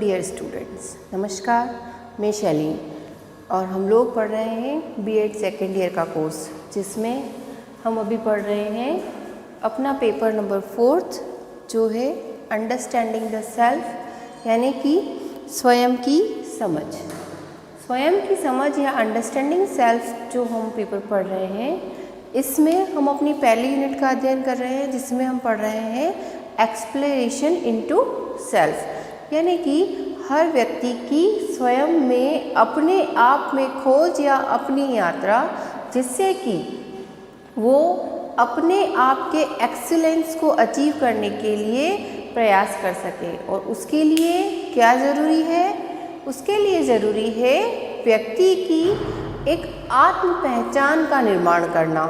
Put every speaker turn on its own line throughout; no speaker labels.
Dear students, नमस्कार। मैं शैली और हम लोग पढ़ रहे हैं बीएड सेकेंड ईयर का कोर्स, जिसमें हम अभी पढ़ रहे हैं अपना पेपर नंबर 4 जो है अंडरस्टैंडिंग द सेल्फ, यानी कि स्वयं की समझ। स्वयं की समझ या अंडरस्टैंडिंग सेल्फ जो हम पेपर पढ़ रहे हैं, इसमें हम अपनी पहली यूनिट का अध्ययन कर रहे हैं, जिसमें हम पढ़ रहे हैं एक्सप्लोरेशन इनटू सेल्फ, यानी कि हर व्यक्ति की स्वयं में अपने आप में खोज या अपनी यात्रा, जिससे कि वो अपने आप के एक्सीलेंस को अचीव करने के लिए प्रयास कर सके। और उसके लिए क्या ज़रूरी है? उसके लिए ज़रूरी है व्यक्ति की एक आत्म पहचान का निर्माण करना,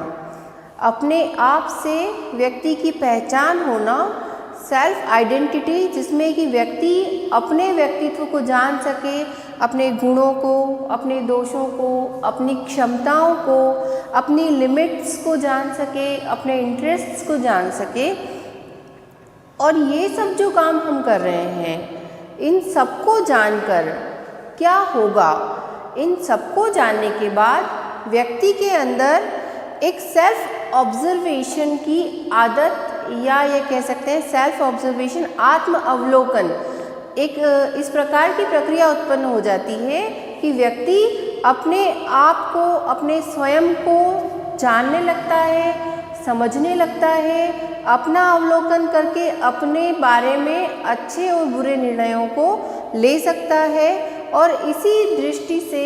अपने आप से व्यक्ति की पहचान होना, सेल्फ आइडेंटिटी, जिसमें कि व्यक्ति अपने व्यक्तित्व को जान सके, अपने गुणों को, अपने दोषों को, अपनी क्षमताओं को, अपनी लिमिट्स को जान सके, अपने इंटरेस्ट्स को जान सके। और ये सब जो काम हम कर रहे हैं, इन सबको जानकर क्या होगा? इन सबको जानने के बाद व्यक्ति के अंदर एक सेल्फ ऑब्जर्वेशन की आदत, या ये कह सकते हैं सेल्फ ऑब्जर्वेशन, आत्म अवलोकन, एक इस प्रकार की प्रक्रिया उत्पन्न हो जाती है कि व्यक्ति अपने आप को, अपने स्वयं को जानने लगता है, समझने लगता है, अपना अवलोकन करके अपने बारे में अच्छे और बुरे निर्णयों को ले सकता है। और इसी दृष्टि से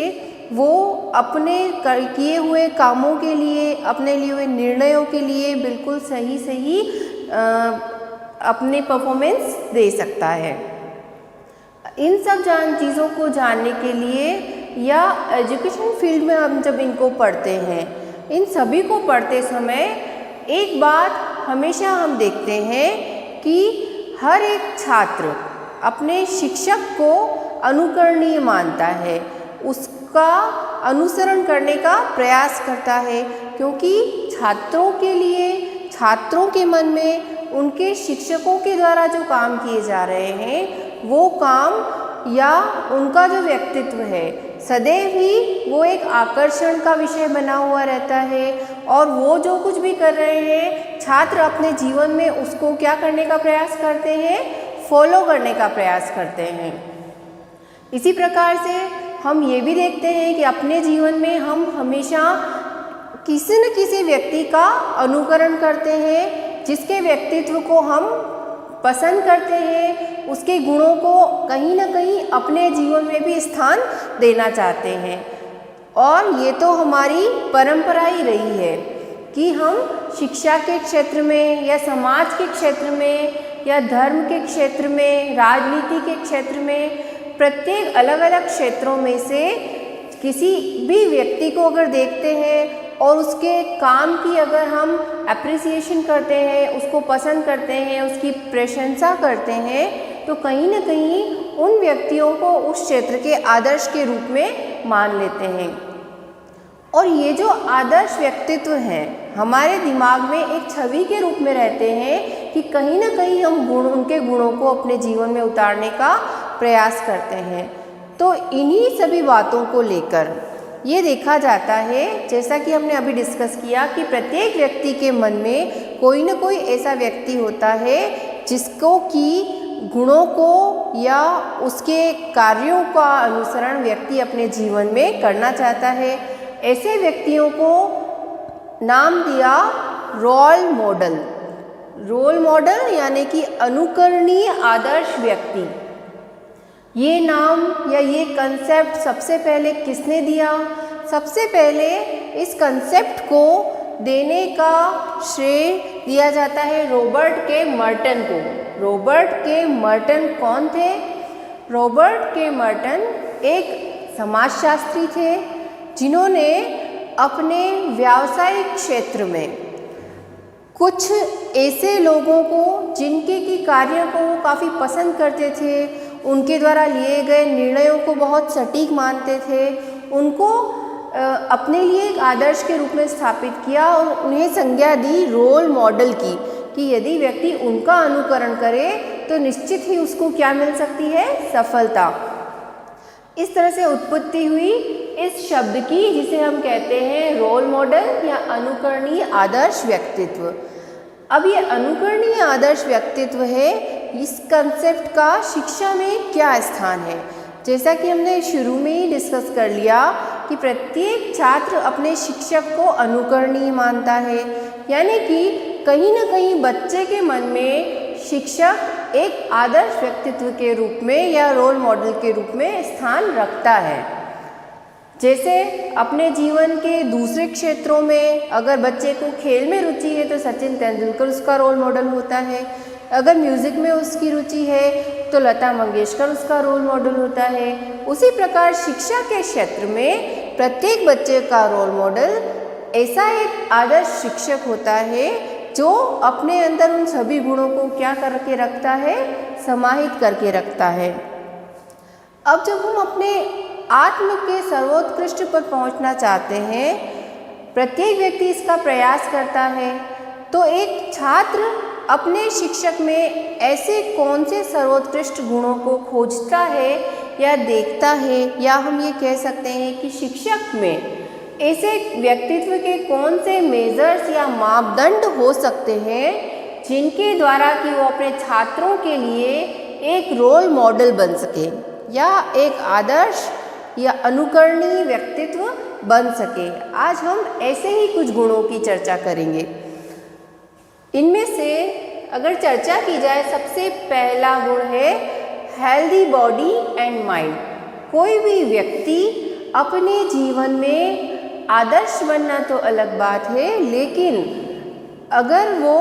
वो अपने किए हुए कामों के लिए, अपने लिए हुए निर्णयों के लिए बिल्कुल सही अपने परफॉर्मेंस दे सकता है। इन सब चीज़ों को जानने के लिए, या एजुकेशन फील्ड में हम जब इनको पढ़ते हैं, इन सभी को पढ़ते समय एक बात हमेशा हम देखते हैं कि हर एक छात्र अपने शिक्षक को अनुकरणीय मानता है, उसका अनुसरण करने का प्रयास करता है, क्योंकि छात्रों के लिए, छात्रों के मन में उनके शिक्षकों के द्वारा जो काम किए जा रहे हैं, वो काम या उनका जो व्यक्तित्व है, सदैव ही वो एक आकर्षण का विषय बना हुआ रहता है। और वो जो कुछ भी कर रहे हैं, छात्र अपने जीवन में उसको क्या करने का प्रयास करते हैं? फॉलो करने का प्रयास करते हैं। इसी प्रकार से हम ये भी देखते हैं कि अपने जीवन में हम हमेशा किसी न किसी व्यक्ति का अनुकरण करते हैं, जिसके व्यक्तित्व को हम पसंद करते हैं, उसके गुणों को कहीं ना कहीं अपने जीवन में भी स्थान देना चाहते हैं। और ये तो हमारी परंपरा ही रही है कि हम शिक्षा के क्षेत्र में, या समाज के क्षेत्र में, या धर्म के क्षेत्र में, राजनीति के क्षेत्र में, प्रत्येक अलग अलग क्षेत्रों में से किसी भी व्यक्ति को अगर देखते हैं और उसके काम की अगर हम अप्रिसिएशन करते हैं, उसको पसंद करते हैं, उसकी प्रशंसा करते हैं, तो कहीं ना कहीं उन व्यक्तियों को उस क्षेत्र के आदर्श के रूप में मान लेते हैं। और ये जो आदर्श व्यक्तित्व हैं, हमारे दिमाग में एक छवि के रूप में रहते हैं कि कहीं ना कहीं हम उनके गुणों को अपने जीवन में उतारने का प्रयास करते हैं। तो इन्हीं सभी बातों को लेकर ये देखा जाता है, जैसा कि हमने अभी डिस्कस किया, कि प्रत्येक व्यक्ति के मन में कोई ना कोई ऐसा व्यक्ति होता है जिसको कि गुणों को या उसके कार्यों का अनुसरण व्यक्ति अपने जीवन में करना चाहता है। ऐसे व्यक्तियों को नाम दिया रोल मॉडल। रोल मॉडल यानी कि अनुकरणीय आदर्श व्यक्ति। ये नाम या ये कंसेप्ट सबसे पहले किसने दिया? सबसे पहले इस कंसेप्ट को देने का श्रेय दिया जाता है रॉबर्ट के मर्टन को। रॉबर्ट के मर्टन कौन थे? रॉबर्ट के मर्टन एक समाजशास्त्री थे, जिन्होंने अपने व्यावसायिक क्षेत्र में कुछ ऐसे लोगों को, जिनके की कार्यों को वो काफ़ी पसंद करते थे, उनके द्वारा लिए गए निर्णयों को बहुत सटीक मानते थे, उनको अपने लिए एक आदर्श के रूप में स्थापित किया और उन्हें संज्ञा दी रोल मॉडल की, कि यदि व्यक्ति उनका अनुकरण करे तो निश्चित ही उसको क्या मिल सकती है, सफलता। इस तरह से उत्पत्ति हुई इस शब्द की, जिसे हम कहते हैं रोल मॉडल या अनुकरणीय आदर्श व्यक्तित्व। अब ये अनुकरणीय आदर्श व्यक्तित्व है, इस कंसेप्ट का शिक्षा में क्या स्थान है। जैसा कि हमने शुरू में ही डिस्कस कर लिया कि प्रत्येक छात्र अपने शिक्षक को अनुकरणीय मानता है, यानी कि कहीं ना कहीं बच्चे के मन में शिक्षक एक आदर्श व्यक्तित्व के रूप में या रोल मॉडल के रूप में स्थान रखता है। जैसे अपने जीवन के दूसरे क्षेत्रों में अगर बच्चे को खेल में रुचि है तो सचिन तेंदुलकर उसका रोल मॉडल होता है, अगर म्यूज़िक में उसकी रुचि है तो लता मंगेशकर उसका रोल मॉडल होता है। उसी प्रकार शिक्षा के क्षेत्र में प्रत्येक बच्चे का रोल मॉडल ऐसा एक आदर्श शिक्षक होता है जो अपने अंदर उन सभी गुणों को क्या करके रखता है, समाहित करके रखता है। अब जब हम अपने आत्म के सर्वोत्कृष्ट पर पहुंचना चाहते हैं, प्रत्येक व्यक्ति इसका प्रयास करता है, तो एक छात्र अपने शिक्षक में ऐसे कौन से सर्वोत्कृष्ट गुणों को खोजता है या देखता है, या हम ये कह सकते हैं कि शिक्षक में ऐसे व्यक्तित्व के कौन से मेजर्स या मापदंड हो सकते हैं जिनके द्वारा कि वो अपने छात्रों के लिए एक रोल मॉडल बन सके या एक आदर्श या अनुकरणीय व्यक्तित्व बन सके। आज हम ऐसे ही कुछ गुणों की चर्चा करेंगे। इनमें से अगर चर्चा की जाए, सबसे पहला गुण है हेल्दी बॉडी एंड माइंड। कोई भी व्यक्ति अपने जीवन में आदर्श बनना तो अलग बात है, लेकिन अगर वो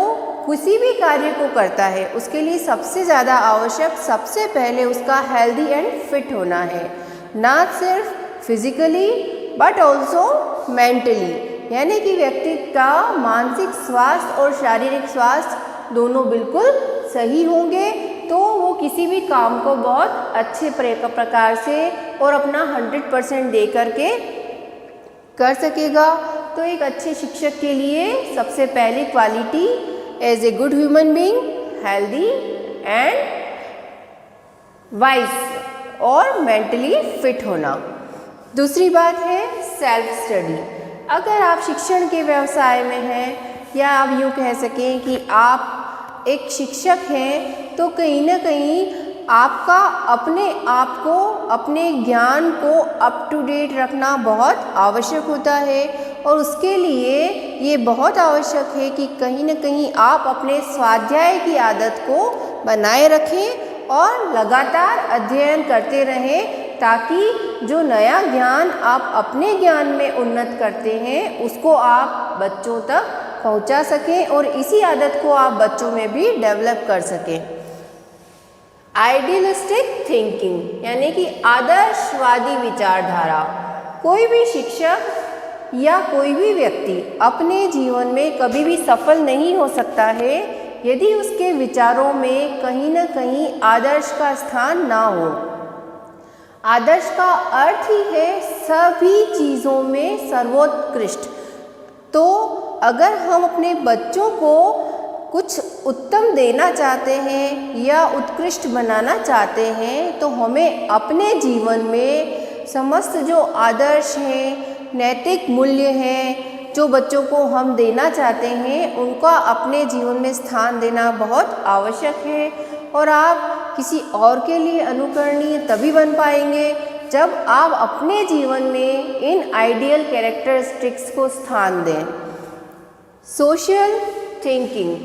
किसी भी कार्य को करता है उसके लिए सबसे ज़्यादा आवश्यक सबसे पहले उसका हेल्दी एंड फिट होना है, ना सिर्फ फिजिकली बट ऑल्सो मेंटली, यानी कि व्यक्ति का मानसिक स्वास्थ्य और शारीरिक स्वास्थ्य दोनों बिल्कुल सही होंगे तो वो किसी भी काम को बहुत अच्छे प्रकार से और अपना 100% दे करके कर सकेगा। तो एक अच्छे शिक्षक के लिए सबसे पहली quality as a good human being healthy and wise और मेंटली फिट होना। दूसरी बात है सेल्फ स्टडी। अगर आप शिक्षण के व्यवसाय में हैं या आप यूँ कह सकें कि आप एक शिक्षक हैं, तो कहीं ना कहीं आपका अपने आप को, अपने ज्ञान को अप टू डेट रखना बहुत आवश्यक होता है, और उसके लिए ये बहुत आवश्यक है कि कहीं ना कहीं आप अपने स्वाध्याय की आदत को बनाए रखें और लगातार अध्ययन करते रहें, ताकि जो नया ज्ञान आप अपने ज्ञान में उन्नत करते हैं उसको आप बच्चों तक पहुंचा सकें और इसी आदत को आप बच्चों में भी डेवलप कर सकें। आइडियलिस्टिक थिंकिंग यानी कि आदर्शवादी विचारधारा। कोई भी शिक्षक या कोई भी व्यक्ति अपने जीवन में कभी भी सफल नहीं हो सकता है यदि उसके विचारों में कहीं ना कहीं आदर्श का स्थान ना हो। आदर्श का अर्थ ही है सभी चीज़ों में सर्वोत्कृष्ट। तो अगर हम अपने बच्चों को कुछ उत्तम देना चाहते हैं या उत्कृष्ट बनाना चाहते हैं, तो हमें अपने जीवन में समस्त जो आदर्श हैं, नैतिक मूल्य हैं, जो बच्चों को हम देना चाहते हैं, उनका अपने जीवन में स्थान देना बहुत आवश्यक है। और आप किसी और के लिए अनुकरणीय तभी बन पाएंगे जब आप अपने जीवन में इन आइडियल कैरेक्टरिस्टिक्स को स्थान दें। Social thinking.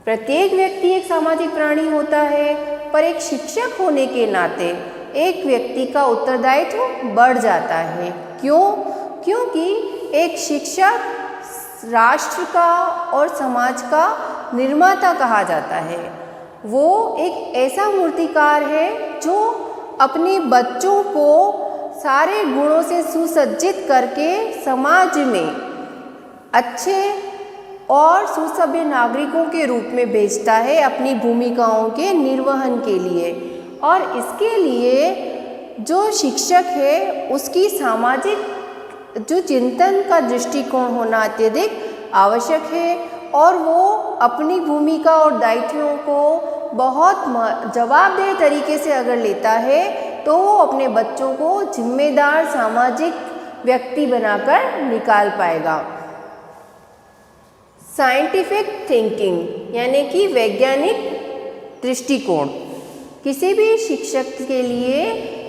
प्रत्येक व्यक्ति एक सामाजिक प्राणी होता है, पर एक शिक्षक होने के नाते एक व्यक्ति का उत्तरदायित्व बढ़ जाता है। क्यों? क्योंकि एक शिक्षक राष्ट्र का और समाज का निर्माता कहा जाता है। वो एक ऐसा मूर्तिकार है जो अपने बच्चों को सारे गुणों से सुसज्जित करके समाज में अच्छे और सुसभ्य नागरिकों के रूप में भेजता है अपनी भूमिकाओं के निर्वहन के लिए। और इसके लिए जो शिक्षक है उसकी सामाजिक जो चिंतन का दृष्टिकोण होना अत्यधिक आवश्यक है, और वो अपनी भूमिका और दायित्वों को बहुत जवाबदेह तरीके से अगर लेता है तो वो अपने बच्चों को जिम्मेदार सामाजिक व्यक्ति बनाकर निकाल पाएगा। साइंटिफिक थिंकिंग यानी कि वैज्ञानिक दृष्टिकोण। किसी भी शिक्षक के लिए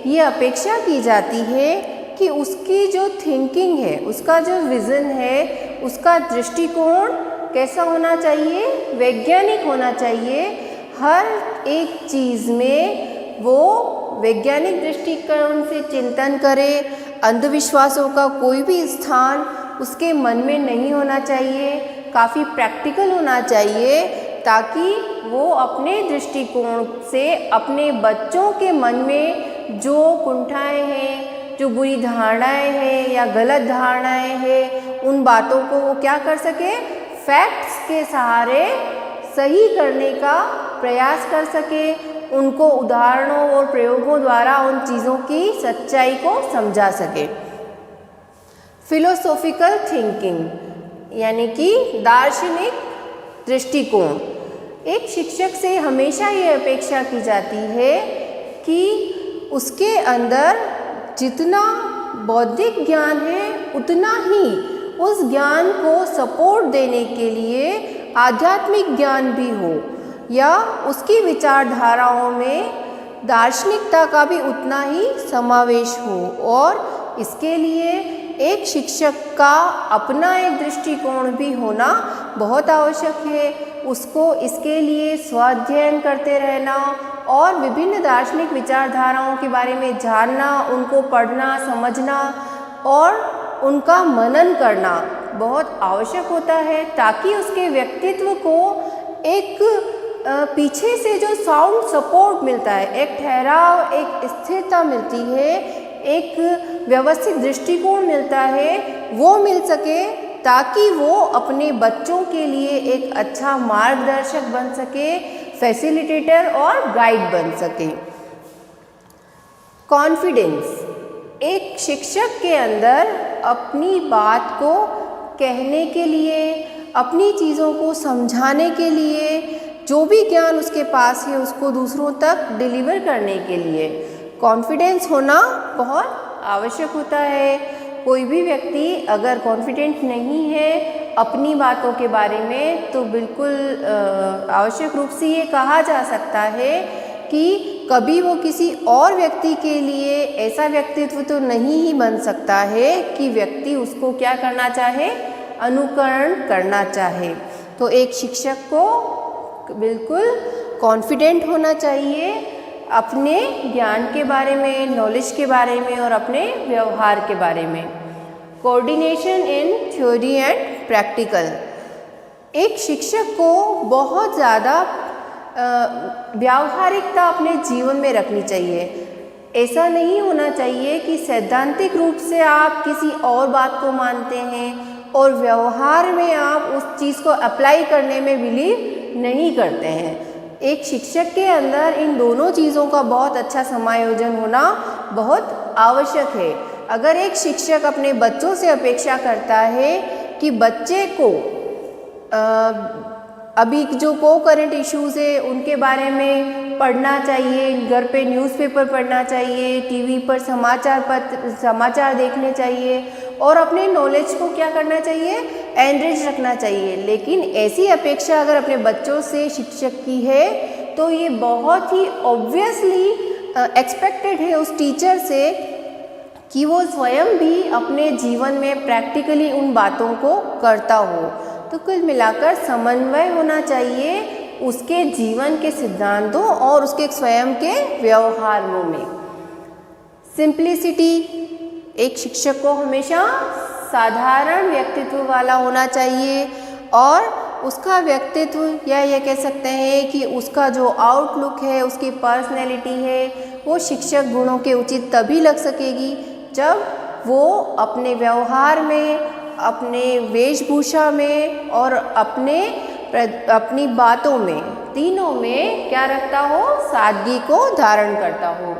ये अपेक्षा की जाती है कि उसकी जो थिंकिंग है, उसका जो विज़न है, उसका दृष्टिकोण कैसा होना चाहिए, वैज्ञानिक होना चाहिए। हर एक चीज़ में वो वैज्ञानिक दृष्टिकोण से चिंतन करे। अंधविश्वासों का कोई भी स्थान उसके मन में नहीं होना चाहिए, काफ़ी प्रैक्टिकल होना चाहिए ताकि वो अपने दृष्टिकोण से अपने बच्चों के मन में जो कुंठाएं हैं, जो बुरी धारणाएं हैं या गलत धारणाएं हैं, उन बातों को वो क्या कर सके, फैक्ट्स के सहारे सही करने का प्रयास कर सके, उनको उदाहरणों और प्रयोगों द्वारा उन चीज़ों की सच्चाई को समझा सके। फिलोसॉफिकल थिंकिंग यानी कि दार्शनिक दृष्टिकोण। एक शिक्षक से हमेशा ये अपेक्षा की जाती है कि उसके अंदर जितना बौद्धिक ज्ञान है उतना ही उस ज्ञान को सपोर्ट देने के लिए आध्यात्मिक ज्ञान भी हो, या उसकी विचारधाराओं में दार्शनिकता का भी उतना ही समावेश हो। और इसके लिए एक शिक्षक का अपना एक दृष्टिकोण भी होना बहुत आवश्यक है। उसको इसके लिए स्वाध्ययन करते रहना और विभिन्न दार्शनिक विचारधाराओं के बारे में जानना, उनको पढ़ना, समझना और उनका मनन करना बहुत आवश्यक होता है, ताकि उसके व्यक्तित्व को एक पीछे से जो साउंड सपोर्ट मिलता है, एक ठहराव, एक स्थिरता मिलती है, एक व्यवस्थित दृष्टिकोण मिलता है, वो मिल सके, ताकि वो अपने बच्चों के लिए एक अच्छा मार्गदर्शक बन सके, फैसिलिटेटर और गाइड बन सके। कॉन्फिडेंस। एक शिक्षक के अंदर अपनी बात को कहने के लिए, अपनी चीज़ों को समझाने के लिए, जो भी ज्ञान उसके पास है उसको दूसरों तक डिलीवर करने के लिए कॉन्फिडेंस होना बहुत आवश्यक होता है। कोई भी व्यक्ति अगर कॉन्फिडेंट नहीं है अपनी बातों के बारे में, तो बिल्कुल आवश्यक रूप से ये कहा जा सकता है कि कभी वो किसी और व्यक्ति के लिए ऐसा व्यक्तित्व तो नहीं ही बन सकता है कि व्यक्ति उसको क्या करना चाहे, अनुकरण करना चाहे। तो एक शिक्षक को बिल्कुल कॉन्फिडेंट होना चाहिए अपने ज्ञान के बारे में, नॉलेज के बारे में और अपने व्यवहार के बारे में। Coordination in theory and practical. एक शिक्षक को बहुत ज़्यादा व्यावहारिकता अपने जीवन में रखनी चाहिए। ऐसा नहीं होना चाहिए कि सैद्धांतिक रूप से आप किसी और बात को मानते हैं और व्यवहार में आप उस चीज़ को अप्लाई करने में बिलीव नहीं करते हैं। एक शिक्षक के अंदर इन दोनों चीज़ों का बहुत अच्छा समायोजन होना बहुत आवश्यक है। अगर एक शिक्षक अपने बच्चों से अपेक्षा करता है कि बच्चे को अभी जो को करंट इश्यूज़ है उनके बारे में पढ़ना चाहिए, घर पे न्यूज़पेपर पढ़ना चाहिए, टीवी पर समाचार देखने चाहिए और अपने नॉलेज को क्या करना चाहिए, एनरिच रखना चाहिए, लेकिन ऐसी अपेक्षा अगर अपने बच्चों से शिक्षक की है तो ये बहुत ही ऑब्वियसली एक्सपेक्टेड है उस टीचर से कि वो स्वयं भी अपने जीवन में प्रैक्टिकली उन बातों को करता हो। तो कुल मिलाकर समन्वय होना चाहिए उसके जीवन के सिद्धांतों और उसके स्वयं के व्यवहारों में। सिंप्लिसिटी। एक शिक्षक को हमेशा साधारण व्यक्तित्व वाला होना चाहिए और उसका व्यक्तित्व या ये कह सकते हैं कि उसका जो आउटलुक है, उसकी पर्सनैलिटी है, वो शिक्षक गुणों के उचित तभी लग सकेगी जब वो अपने व्यवहार में, अपने वेशभूषा में और अपनी बातों में, तीनों में क्या रखता हो, सादगी को धारण करता हो।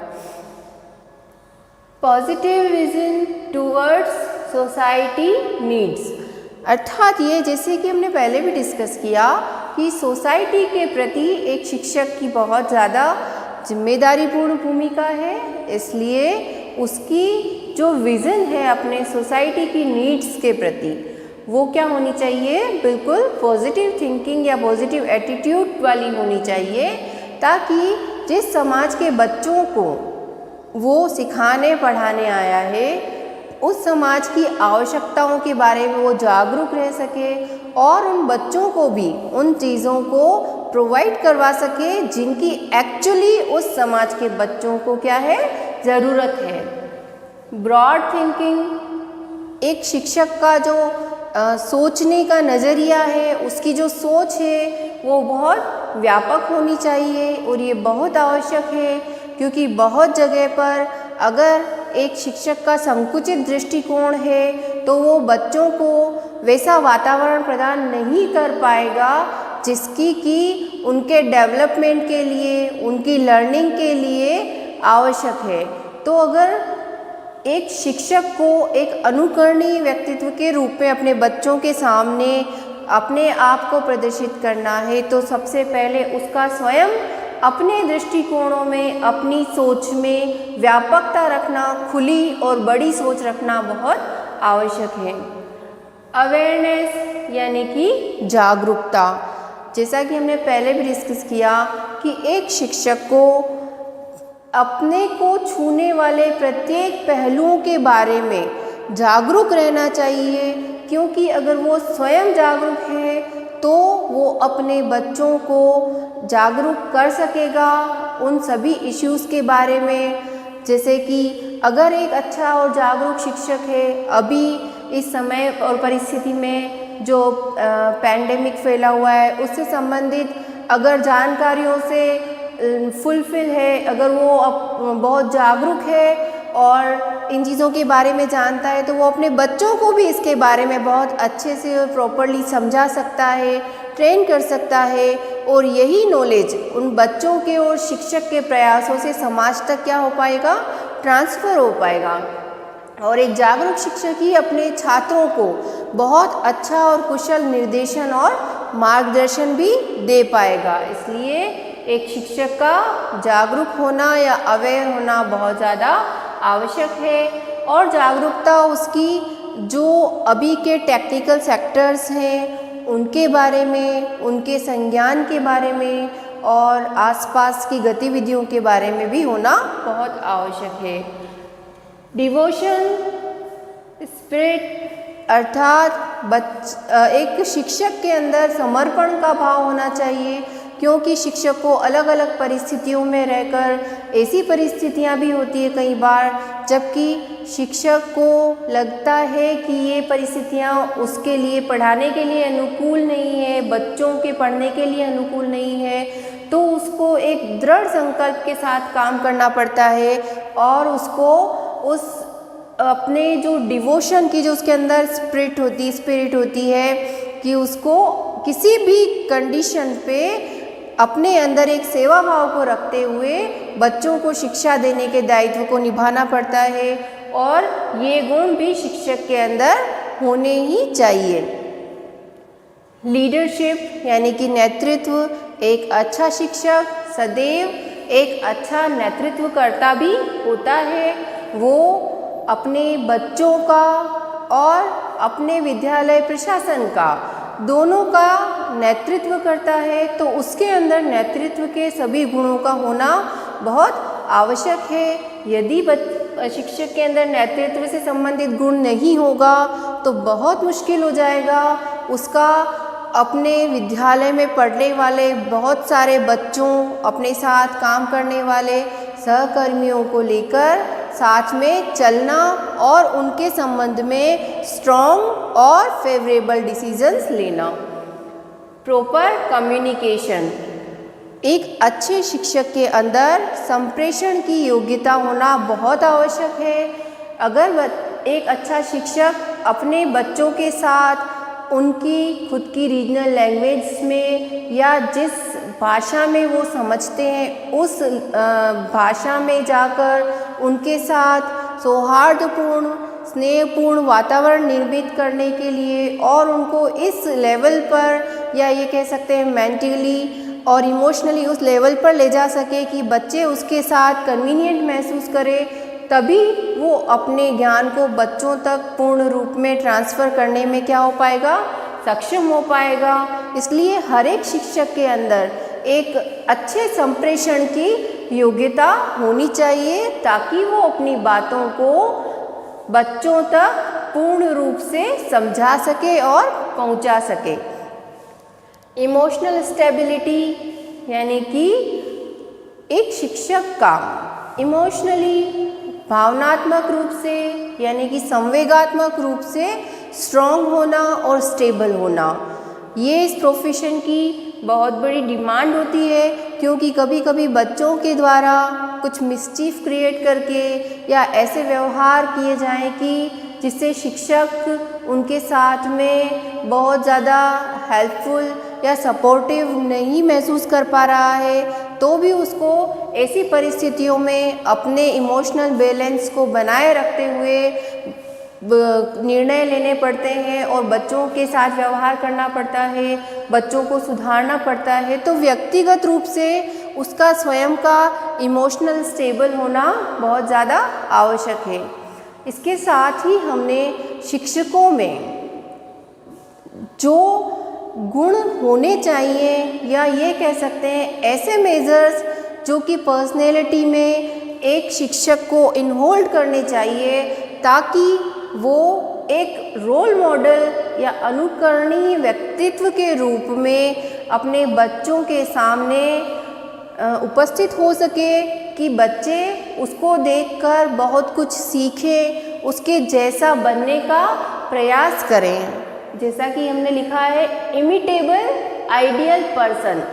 Positive vision towards society needs, अर्थात ये जैसे कि हमने पहले भी डिस्कस किया कि सोसाइटी के प्रति एक शिक्षक की बहुत ज़्यादा जिम्मेदारीपूर्ण भूमिका है, इसलिए उसकी जो विज़न है अपने सोसाइटी की नीड्स के प्रति वो क्या होनी चाहिए, बिल्कुल पॉजिटिव थिंकिंग या पॉजिटिव एटीट्यूड वाली होनी चाहिए, ताकि जिस समाज के बच्चों को वो सिखाने पढ़ाने आया है उस समाज की आवश्यकताओं के बारे में वो जागरूक रह सके और उन बच्चों को भी उन चीज़ों को प्रोवाइड करवा सके जिनकी एक्चुअली उस समाज के बच्चों को क्या है, ज़रूरत है। ब्रॉड थिंकिंग, एक शिक्षक का जो सोचने का नज़रिया है, उसकी जो सोच है वो बहुत व्यापक होनी चाहिए और ये बहुत आवश्यक है, क्योंकि बहुत जगह पर अगर एक शिक्षक का संकुचित दृष्टिकोण है तो वो बच्चों को वैसा वातावरण प्रदान नहीं कर पाएगा जिसकी कि उनके डेवलपमेंट के लिए, उनकी लर्निंग के लिए आवश्यक है। तो अगर एक शिक्षक को एक अनुकरणीय व्यक्तित्व के रूप में अपने बच्चों के सामने अपने आप को प्रदर्शित करना है तो सबसे पहले उसका स्वयं अपने दृष्टिकोणों में, अपनी सोच में व्यापकता रखना, खुली और बड़ी सोच रखना बहुत आवश्यक है। अवेयरनेस यानी कि जागरूकता, जैसा कि हमने पहले भी डिस्कस किया कि एक शिक्षक को अपने को छूने वाले प्रत्येक पहलुओं के बारे में जागरूक रहना चाहिए, क्योंकि अगर वो स्वयं जागरूक है तो वो अपने बच्चों को जागरूक कर सकेगा उन सभी इश्यूज़ के बारे में। जैसे कि अगर एक अच्छा और जागरूक शिक्षक है, अभी इस समय और परिस्थिति में जो पैंडेमिक फैला हुआ है उससे संबंधित अगर जानकारियों से फुलफिल है, अगर वो बहुत जागरूक है और इन चीज़ों के बारे में जानता है तो वो अपने बच्चों को भी इसके बारे में बहुत अच्छे से और प्रॉपरली समझा सकता है, ट्रेन कर सकता है और यही नॉलेज उन बच्चों के और शिक्षक के प्रयासों से समाज तक क्या हो पाएगा, ट्रांसफ़र हो पाएगा। और एक जागरूक शिक्षक ही अपने छात्रों को बहुत अच्छा और कुशल निर्देशन और मार्गदर्शन भी दे पाएगा। इसलिए एक शिक्षक का जागरूक होना या अवेयर होना बहुत ज़्यादा आवश्यक है। और जागरूकता उसकी जो अभी के टेक्निकल सेक्टर्स हैं उनके बारे में, उनके संज्ञान के बारे में और आसपास की गतिविधियों के बारे में भी होना बहुत आवश्यक है। डिवोशन स्पिरिट अर्थात एक शिक्षक के अंदर समर्पण का भाव होना चाहिए, क्योंकि शिक्षक को अलग अलग परिस्थितियों में रहकर ऐसी परिस्थितियां भी होती है कई बार जबकि शिक्षक को लगता है कि ये परिस्थितियां उसके लिए पढ़ाने के लिए अनुकूल नहीं है, बच्चों के पढ़ने के लिए अनुकूल नहीं है, तो उसको एक दृढ़ संकल्प के साथ काम करना पड़ता है और उसको उस अपने जो डिवोशन की जो उसके अंदर स्पिरिट होती है कि उसको किसी भी कंडीशन पे अपने अंदर एक सेवा भाव को रखते हुए बच्चों को शिक्षा देने के दायित्व को निभाना पड़ता है और ये गुण भी शिक्षक के अंदर होने ही चाहिए। लीडरशिप यानी कि नेतृत्व, एक अच्छा शिक्षक सदैव एक अच्छा नेतृत्वकर्ता भी होता है। वो अपने बच्चों का और अपने विद्यालय प्रशासन का दोनों का नेतृत्व करता है, तो उसके अंदर नेतृत्व के सभी गुणों का होना बहुत आवश्यक है। यदि शिक्षक के अंदर नेतृत्व से संबंधित गुण नहीं होगा तो बहुत मुश्किल हो जाएगा उसका अपने विद्यालय में पढ़ने वाले बहुत सारे बच्चों, अपने साथ काम करने वाले सहकर्मियों को लेकर साथ में चलना और उनके संबंध में स्ट्रॉन्ग और फेवरेबल डिसीजंस लेना। प्रॉपर कम्युनिकेशन, एक अच्छे शिक्षक के अंदर संप्रेषण की योग्यता होना बहुत आवश्यक है। अगर एक अच्छा शिक्षक अपने बच्चों के साथ उनकी खुद की रीजनल लैंग्वेज में या जिस भाषा में वो समझते हैं उस भाषा में जाकर उनके साथ सौहार्दपूर्ण स्नेहपूर्ण वातावरण निर्मित करने के लिए और उनको इस लेवल पर या ये कह सकते हैं मेंटली और इमोशनली उस लेवल पर ले जा सके कि बच्चे उसके साथ कन्वीनियंट महसूस करें, तभी वो अपने ज्ञान को बच्चों तक पूर्ण रूप में ट्रांसफ़र करने में क्या हो पाएगा, सक्षम हो पाएगा। इसलिए हर एक शिक्षक के अंदर एक अच्छे संप्रेषण की योग्यता होनी चाहिए ताकि वो अपनी बातों को बच्चों तक पूर्ण रूप से समझा सके और पहुंचा सके। इमोशनल स्टेबिलिटी यानी कि एक शिक्षक का इमोशनली भावनात्मक रूप से यानी कि संवेगात्मक रूप से स्ट्रॉन्ग होना और स्टेबल होना, ये इस प्रोफेशन की बहुत बड़ी डिमांड होती है, क्योंकि कभी कभी बच्चों के द्वारा कुछ मिसचीफ क्रिएट करके या ऐसे व्यवहार किए जाएं कि जिससे शिक्षक उनके साथ में बहुत ज़्यादा हेल्पफुल या सपोर्टिव नहीं महसूस कर पा रहा है, तो भी उसको ऐसी परिस्थितियों में अपने इमोशनल बैलेंस को बनाए रखते हुए निर्णय लेने पड़ते हैं और बच्चों के साथ व्यवहार करना पड़ता है, बच्चों को सुधारना पड़ता है। तो व्यक्तिगत रूप से उसका स्वयं का इमोशनल स्टेबल होना बहुत ज़्यादा आवश्यक है। इसके साथ ही हमने शिक्षकों में जो गुण होने चाहिए या ये कह सकते हैं ऐसे मेजर्स जो कि पर्सनैलिटी में एक शिक्षक को इनहोल्ड करने चाहिए ताकि वो एक रोल मॉडल या अनुकरणीय व्यक्तित्व के रूप में अपने बच्चों के सामने उपस्थित हो सके कि बच्चे उसको देखकर बहुत कुछ सीखें, उसके जैसा बनने का प्रयास करें। जैसा कि हमने लिखा है इमिटेबल आइडियल पर्सन।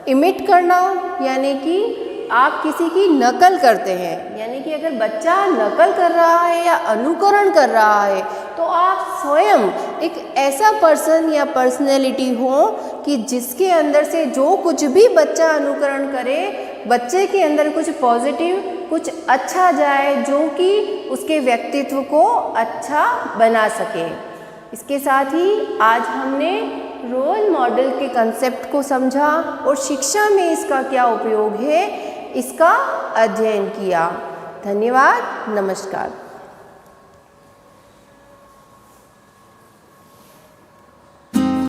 इमिट करना यानी कि आप किसी की नकल करते हैं, यानी कि अगर बच्चा नकल कर रहा है या अनुकरण कर रहा है तो आप स्वयं एक ऐसा पर्सन या पर्सनैलिटी हो कि जिसके अंदर से जो कुछ भी बच्चा अनुकरण करे, बच्चे के अंदर कुछ पॉजिटिव, कुछ अच्छा जाए जो कि उसके व्यक्तित्व को अच्छा बना सके। इसके साथ ही आज हमने रोल मॉडल के कंसेप्ट को समझा और शिक्षा में इसका क्या उपयोग है इसका अध्ययन किया। धन्यवाद, नमस्कार।